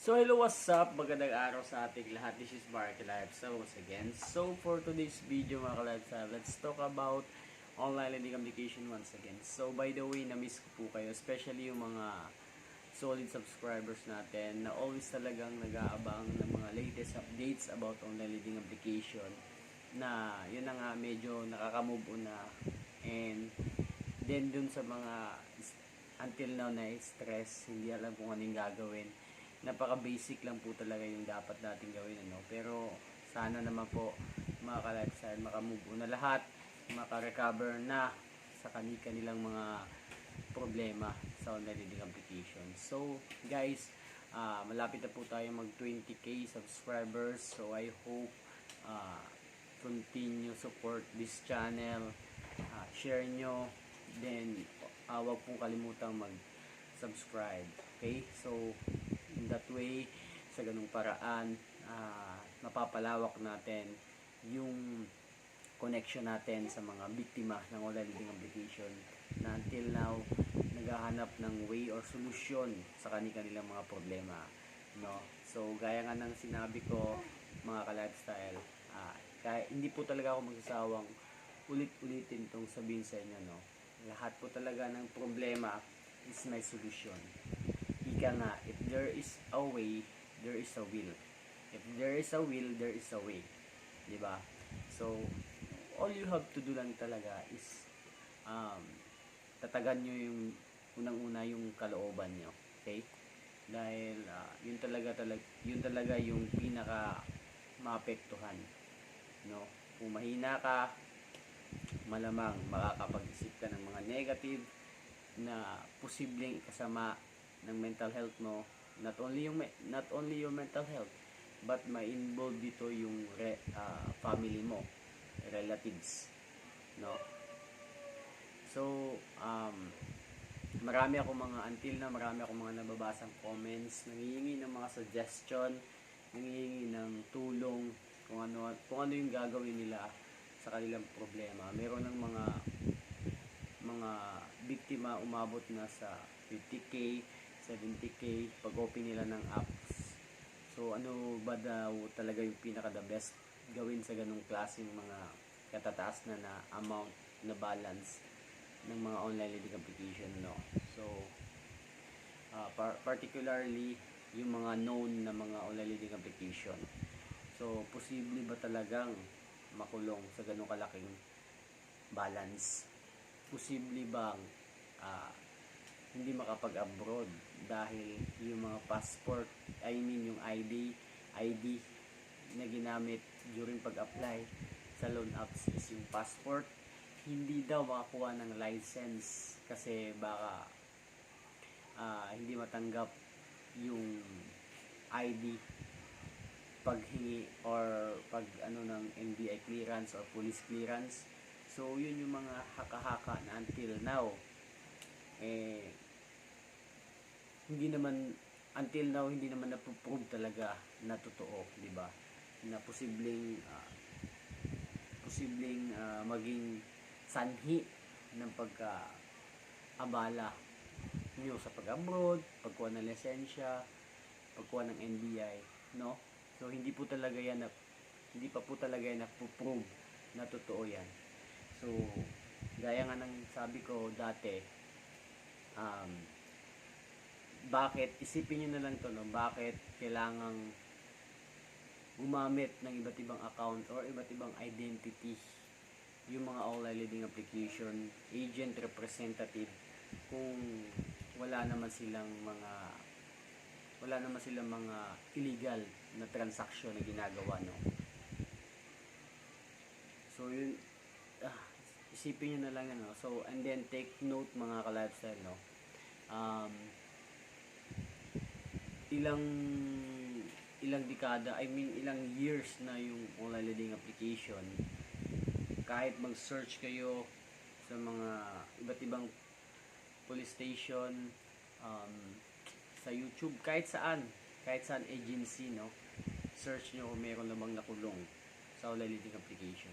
So hello, what's up? Magandang araw sa ating lahat. This is Marky Lifestyle once again. So for today's video mga ka-lifestyle, let's talk about online lending application once again. So by the way, na-miss ko po kayo, especially yung mga solid subscribers natin na always talagang nag-aabang ng mga latest updates about online lending application na yun na nga medyo nakaka-move on na, and then dun sa mga until now na stress, hindi alam kung anong gagawin. Napaka basic lang po talaga yung dapat natin gawin, ano. Pero sana naman po mga ka-lifestyle makamove on na lahat, maka-recover na sa kanilang mga problema sa online lending application. So guys, malapit na po tayo mag 20k subscribers. So I hope continue support this channel, share nyo, then wag pong kalimutang mag subscribe. Okay, so in that way, sa ganung paraan, mapapalawak natin yung connection natin sa mga biktima ng online lending application na until now naghahanap ng way or solution sa kanilang mga problema, no? So gaya nga ng sinabi ko mga ka-lifestyle, kaya hindi po talaga ako magsasawang ulit-ulitin tong sabihin sa inyo, no? Lahat po talaga ng problema is my solution. Ika nga, if there is a way, there is a will. If there is a will, there is a way. Diba? So, all you have to do lang talaga is tatagan nyo yung unang-una yung kalooban nyo. Okay? Dahil yun talaga yung pinaka maapektuhan. No? Kung mahina ka, malamang makakapag-isip ka ng mga negative na posibleng ikasama ng mental health mo. Not only your mental health, but may involve dito yung family mo, relatives, no? So marami akong mga nababasang comments, nangihingi ng mga suggestion, nangihingi ng tulong kung ano yung gagawin nila sa kanilang problema. Meron ng mga biktima umabot na sa 50k, 70k pag open nila ng apps. So ano ba daw talaga yung pinaka the best gawin sa ganung klaseng mga katataas na amount na balance ng mga online lending application, no? So particularly yung mga known na mga online lending application. So posible ba talagang makulong sa ganung kalaking balance? Posible bang hindi makapag-abroad dahil yung mga passport, yung ID na ginamit during pag-apply sa loan apps is yung passport, hindi daw makakuha ng license kasi baka hindi matanggap yung ID paghingi or pag ng NBI clearance or police clearance. So yun yung mga haka-haka na until now hindi naman na-prove talaga na totoo, di ba? Na posibleng maging sanhi ng pagka-abala nyo sa pag-abroad, pagkuha ng lisensya, pagkuha ng NBI, no? So hindi pa po talaga yan na-prove na totoo yan. So gaya nga ng sabi ko dati, bakit, isipin nyo na lang to, no? Bakit kailangang gumamit ng iba't ibang account or iba't ibang identity yung mga online lending application, agent, representative, kung wala naman silang mga illegal na transaction na ginagawa, no? So yun, isipin nyo na lang, ano. So and then take note mga ka-lifestyle, no? Ilang dekada, ilang years na yung online lending application. Kahit mag-search kayo sa mga iba't ibang police station, sa YouTube, kahit saan agency, no? Search nyo kung meron namang nakulong sa online lending application,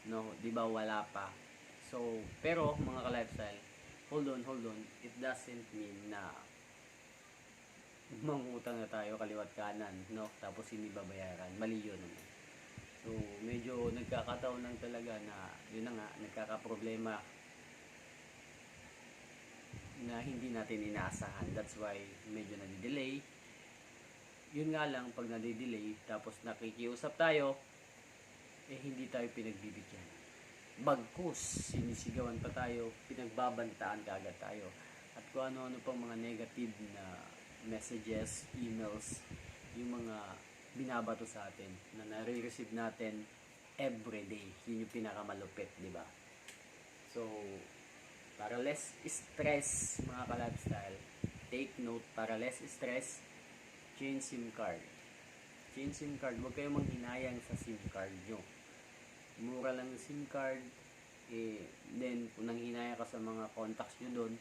no? Di ba wala pa? So pero mga ka-lifestyle, hold on, it doesn't mean na mangutang na tayo kaliwat kanan, no? Tapos hindi babayaran. Mali yun naman. So, medyo nagkakataon lang talaga na, yun na nga, nagkakaproblema na hindi natin inaasahan. That's why medyo nadidelay. Yun nga lang, pag nadidelay, tapos nakikiusap tayo, hindi tayo pinagbibigyan. Bagkus, sinisigawan pa tayo, pinagbabantaan kaagad tayo. At kung ano-ano pang mga negative na messages, emails, yung mga binabato sa atin na nare-receive natin everyday. Yun yung pinakamalupit, di ba? So, para less stress, mga ka-lifestyle, take note, para less stress, change SIM card. Change SIM card, huwag kayong manghinayang sa SIM card nyo. Mura lang SIM card, then kung nanghinayang ka sa mga contacts nyo doon,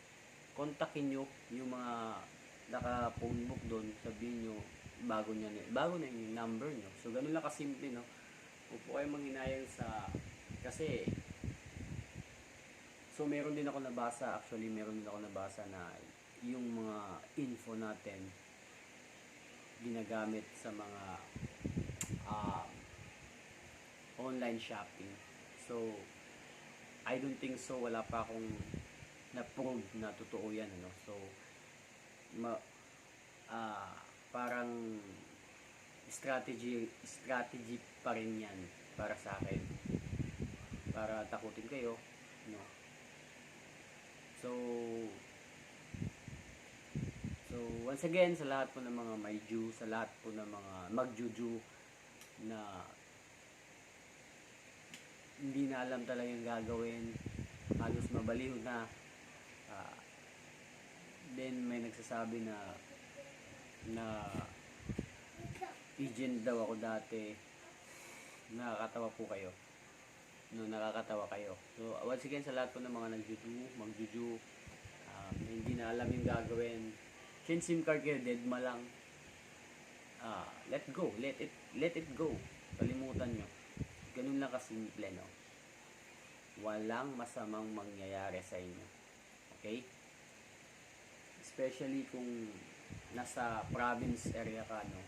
kontakin nyo yung mga naka-phone book doon, sabihin nyo, bago na yung number nyo. So, ganun lang kasimple, no? Huwag po kayo manghinayang sa, kasi, so, meron din ako nabasa na yung mga info natin, ginagamit sa mga online shopping. So, I don't think so, wala pa akong na-prove na totoo yan, ano? So, parang strategy pa rin yan para sa akin, para takutin kayo, no? So once again, sa lahat po ng mga may due, sa lahat po ng mga magjuju na hindi na alam talaga yung gagawin, halos mabaliw na, then may nagsasabi na agent daw ako dati. Nakakatawa po kayo, no? Nakakatawa kayo. So once again, sa lahat po ng mga magjuju, hindi na alam yung gagawin, change SIM card kayo, deadma lang, let it go, kalimutan nyo. Ganun lang kasimple, no? Walang masamang mangyayari sa inyo, okay? Especially kung nasa province area ka, no?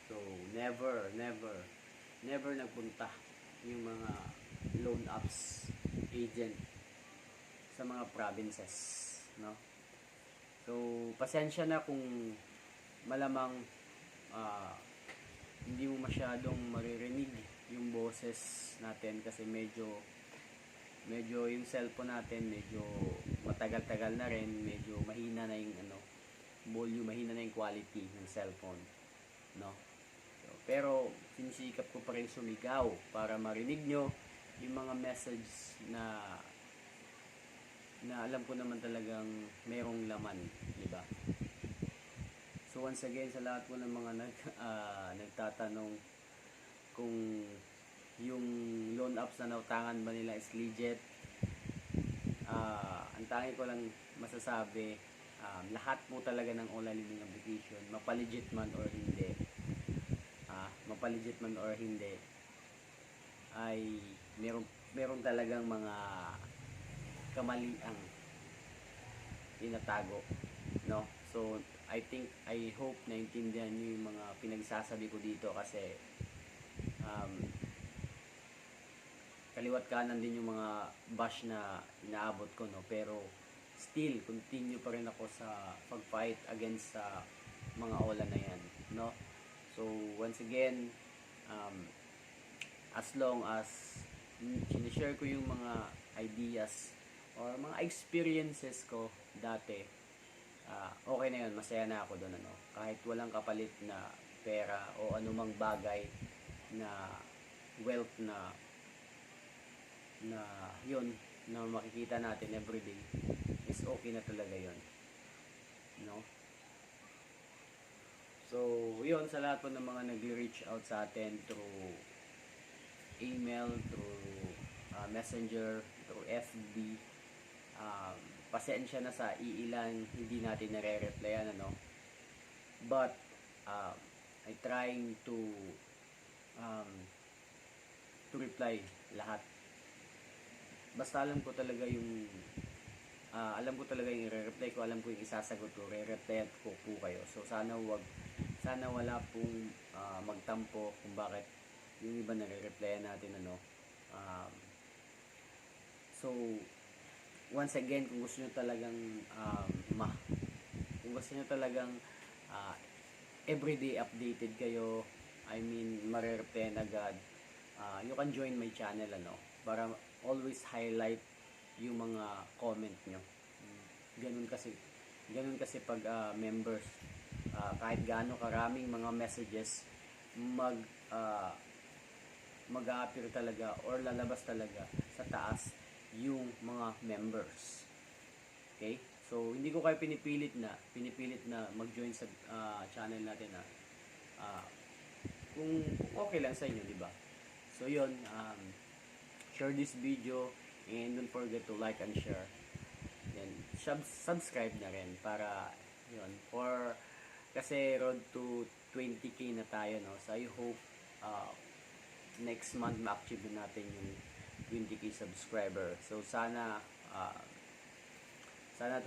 So, never nagpunta yung mga loan apps agent sa mga provinces, no? So, pasensya na kung malamang hindi mo masyadong maririnig yung boses natin kasi medyo yung cellphone natin medyo matagal-tagal na rin, medyo mahina na yung volume, mahina na yung quality ng cellphone, no? So, pero sinisikap ko pa rin sumigaw para marinig nyo yung mga message na alam ko naman talagang merong laman, di ba? So once again, sa lahat po ng mga nagtatanong kung yung loan apps na nautangan ba nila is legit, ang tangi ko lang masasabi, lahat po talaga ng online lending application, mapalegit man or hindi, ay meron talagang mga kamaliang tinatago, no? So I hope naintindihan niyo yung mga pinagsasabi ko dito kasi kaliwat kanan din yung mga bash na inaabot ko, no? Pero still continue pa rin ako sa pag-fight against sa mga ola na yan, no? So once again, as long as sinishare ko yung mga ideas or mga experiences ko dati, okay na yun, masaya na ako doon, ano? Kahit walang kapalit na pera o anumang bagay na wealth na yun na makikita natin everyday, is okay na talaga yun, no? So yun, sa lahat po ng mga nag-reach out sa atin through email, through messenger, through FB, pasensya na sa iilan hindi natin nare-replyan, ano? But I trying to reply lahat. Basta alam ko talaga yung alam ko talaga yung i-reply ko, alam ko yung isasagot ko, re-reply ko po kayo. So sana wala pong magtampo kung bakit yung iba nare-replyan natin Um, so once again, kung gusto nyo talagang kung gusto nyo talagang everyday updated kayo, I mean mare-replyan agad, you can join my channel para always highlight yung mga comment nyo. Ganun kasi pag members, kahit gaano karaming mga messages mag-a-appear talaga or lalabas talaga sa taas yung mga members. Okay? So hindi ko kayo pinipilit na mag-join sa channel natin kung okay lang sa inyo, di ba? So yun, share this video and don't forget to like and share. Then subscribe na rin para yun, kasi road to 20k na tayo, no? So I hope next month ma-achieve natin yung 20k subscriber. So sana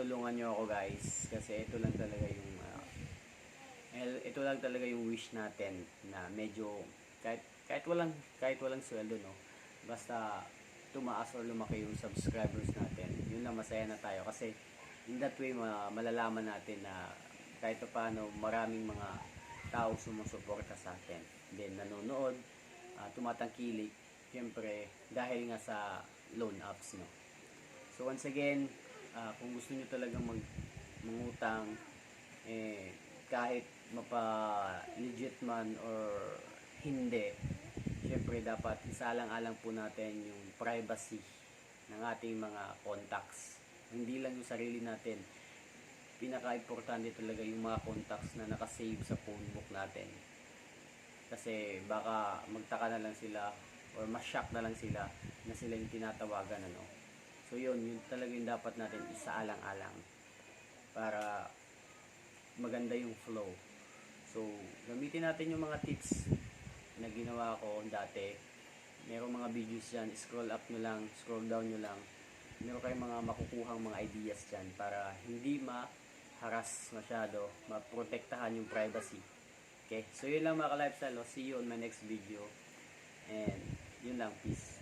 tulungan nyo ako, guys, kasi ito lang talaga yung wish natin, na medyo kahit walang sweldo, no, basta tumaas or lumaki yung subscribers natin, yun na, masaya na tayo. Kasi in that way malalaman natin na kahit paano maraming mga tao sumusuporta sa atin, then nanonood, tumatangkilik, syempre dahil nga sa loan apps, no. So once again, kung gusto niyo talagang mangutang, kahit mapa-legit man or hindi, syempre dapat isalang-alang po natin yung privacy ng ating mga contacts. Hindi lang yung sarili natin. Pinaka-importante talaga yung mga contacts na nakasave sa phone book natin. Kasi baka magtaka na lang sila or ma-shock na lang sila na sila yung tinatawagan, So yun talaga yung dapat natin isaalang-alang para maganda yung flow. So gamitin natin yung mga tips na ginawa ko dati. Merong mga videos dyan, scroll up nyo lang, scroll down nyo lang, meron kayong mga makukuhang mga ideas dyan para hindi ma-harass masyado, maprotektahan yung privacy. Okay, so yun lang mga ka-lifestyle. See you on my next video, and yun lang, peace.